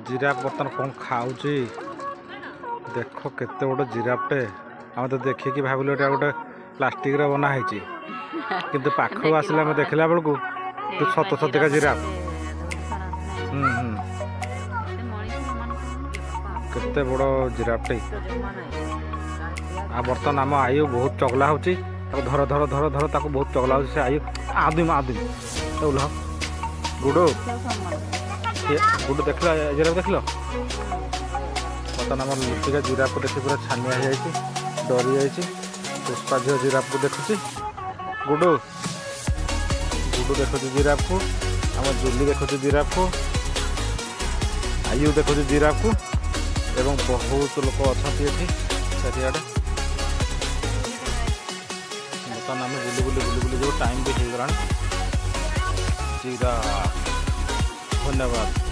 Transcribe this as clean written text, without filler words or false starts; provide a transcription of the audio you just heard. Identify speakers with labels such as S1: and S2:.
S1: Giraffe बर्तन कौन खाऊची देख केते बड़ जिराफटे आम तो देखिए भाविलु एटा गोटे प्लास्टिक रे बना है किंतु पाखु आसला देखला बेलू तो सत सतिका जिराफ केते बड़ जिराफटे आ बर्तन आम आयु बहुत चगला होची धर धर धर धर ताको बहुत चगला होची से आयु आदिम आदिम ओल्ह गुडू गुडू देख जिराफ देख बर्तमान आम लुचिका जिराफ को देखी पूरा छानिया हो डरी जाइए पुष्पा झील जिराफ को देखुची गुडू गुडू देखुची जिराफ को आम जुली देखुची जिराफ को आयु देखुची जिराफ को एवं बहुत लोक अच्छा चारिआडे बर्तमान आम बुली बुली बुली बुली जो टाइम भी हो गला जिराफ धन्यवाद।